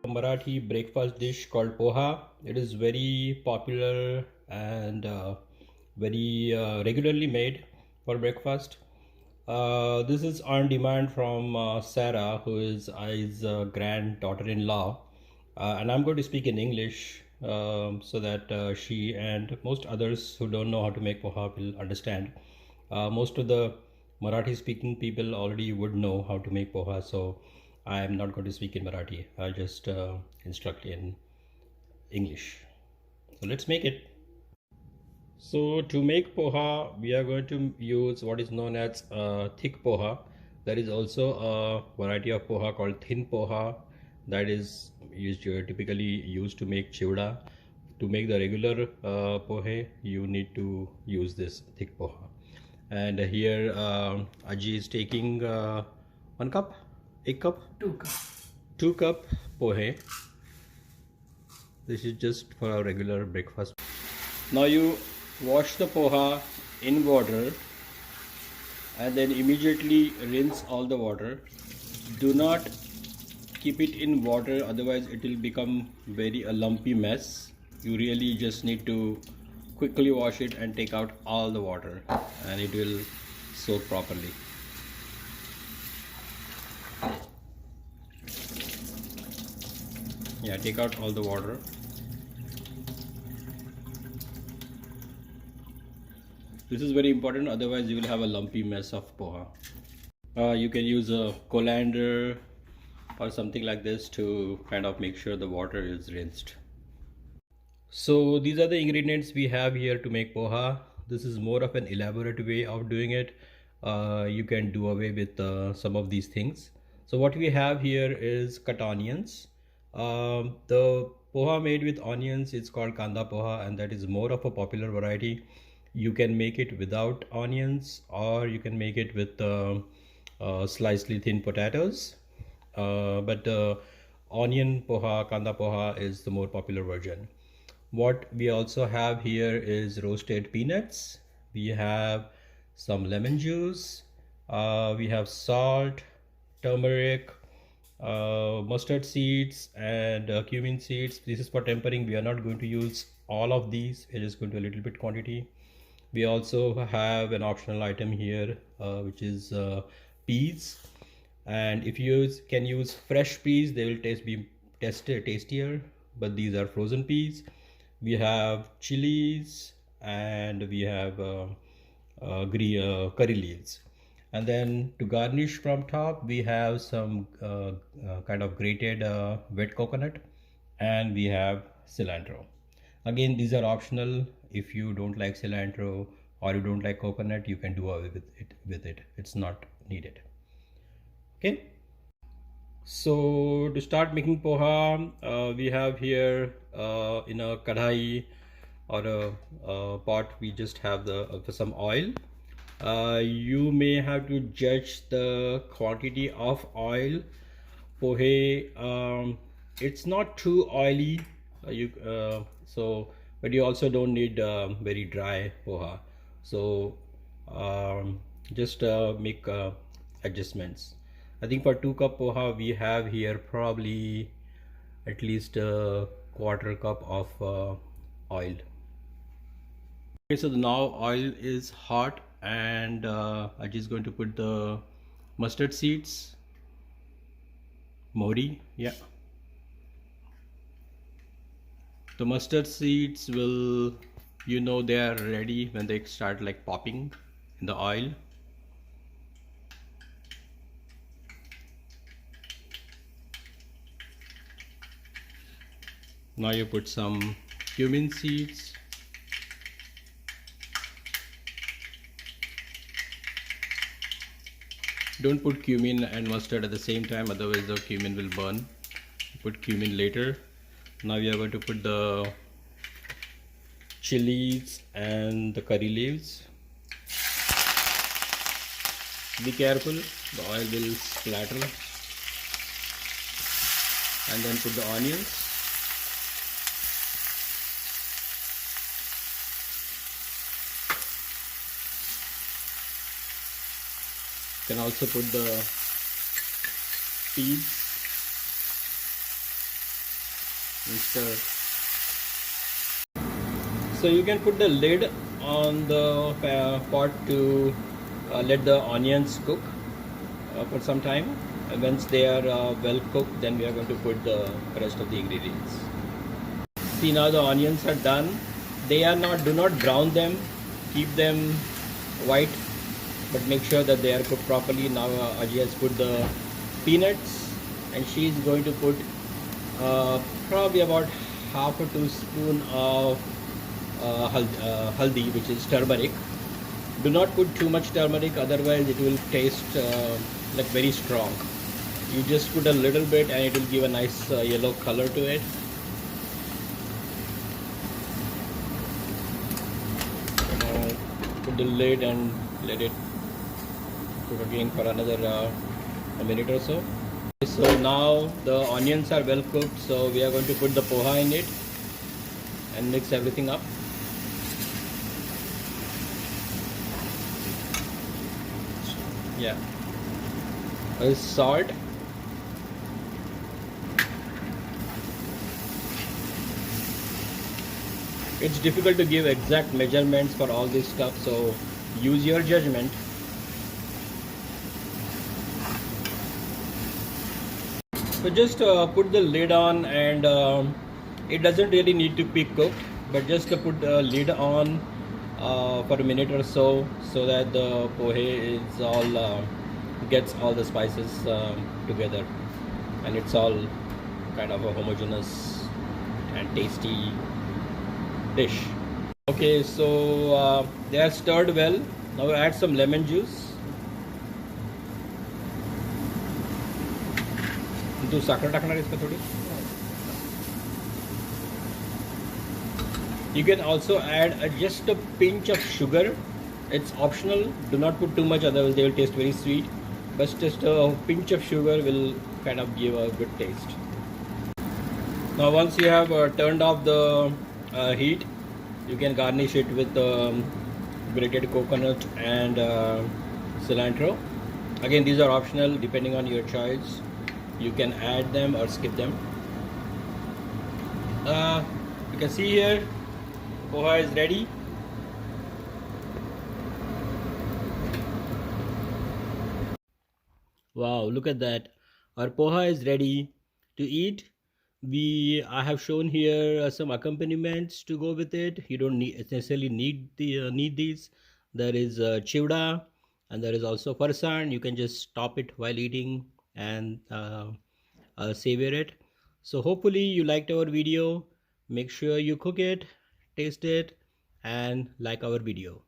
Marathi breakfast dish called poha. It is very popular and very regularly made for breakfast. This is on demand from Sarah, who is I's granddaughter-in-law, and I'm going to speak in English so that she and most others who don't know how to make poha will understand. Most of the Marathi speaking people already would know how to make poha, so I am not going to speak in Marathi. I'll just instruct in English. So let's make it. So to make poha, we are going to use what is known as thick poha. There is also a variety of poha called thin poha that is typically used to make chivda. To make the regular pohe, you need to use this thick poha. And here Aji is taking 1 cup, 1 cup, 2 cup. 2 cup pohe. This is just for our regular breakfast. Now you wash the poha in water and then immediately rinse all the water. Do not keep it in water, otherwise it will become very a lumpy mess. You really just need to quickly wash it and take out all the water and it will soak properly. Yeah, take out all the water. This is very important, otherwise you will have a lumpy mess of poha. You can use a colander or something like this to kind of make sure the water is rinsed. So these are the ingredients we have here to make poha. This is more of an elaborate way of doing it. You can do away with some of these things. So what we have here is cut onions. The poha made with onions is called Kanda poha, and that is more of a popular variety. You can make it without onions, or you can make it with slicely thin potatoes. But onion poha, Kanda poha is the more popular version. What we also have here is roasted peanuts. We have some lemon juice. We have salt, turmeric, mustard seeds, and cumin seeds. This is for tempering. We are not going to use all of these. We're just going to a little bit quantity. We also have an optional item here, which is peas. And if you can use fresh peas, they will be tastier. But these are frozen peas. We have chilies and we have curry leaves. And then to garnish from top, we have some kind of grated wet coconut, and we have cilantro. Again, these are optional. If you don't like cilantro or you don't like coconut, you can do away with it. It's not needed. Okay. So to start making poha, we have here in a kadhai or a pot, we just have some oil. You may have to judge the quantity of oil. Pohe, it's not too oily, but you also don't need very dry poha. So just make adjustments. I think for 2 cup poha, we have here probably at least a quarter cup of oil. Okay, so now oil is hot, and I'm just going to put the mustard seeds, mori, yeah. The mustard seeds will, they are ready when they start like popping in the oil. Now you put some cumin seeds. Don't put cumin and mustard at the same time, otherwise the cumin will burn. Put cumin later. Now we are going to put the chilies and the curry leaves. Be careful, the oil will splatter. And then put the onions. You can also put the peas. and stir. So you can put the lid on the pot to let the onions cook for some time. And once they are well cooked, then we are going to put the rest of the ingredients. See, now the onions are done. They are not, do not brown them, keep them white, but make sure that they are cooked properly. Now Aji has put the peanuts, and she is going to put probably about half a teaspoon of haldi, which is turmeric. Do not put too much turmeric, otherwise it will taste like very strong. You just put a little bit and it will give a nice yellow color to it. Put the lid and let it cook again for another a minute or so. So now the onions are well cooked, so we are going to put the poha in it and mix everything up. Yeah. Salt. It's difficult to give exact measurements for all this stuff, so use your judgment. So just put the lid on, and it doesn't really need to be cooked, but just put the lid on for a minute or so that the pohe is all gets all the spices together, and it's all kind of a homogeneous and tasty dish. Okay, so they are stirred well. Now add some lemon juice. तू साखर टाकणार आहेस का थोडी? You can also add just a pinch of sugar. It's optional. Do not put too much, otherwise they will taste very sweet. But just a pinch of sugar will kind of give a good taste. Now once you have turned off the heat, you can garnish it with grated coconut and cilantro. Again, these are optional depending on your choice. You can add them or skip them. You can see here, poha is ready. Wow, look at that. Our poha is ready to eat. I have shown here some accompaniments to go with it. You don't necessarily need these. There is chivda, and there is also farsan. You can just top it while eating and savor it. So hopefully you liked our video. Make sure you cook it, taste it, and like our video.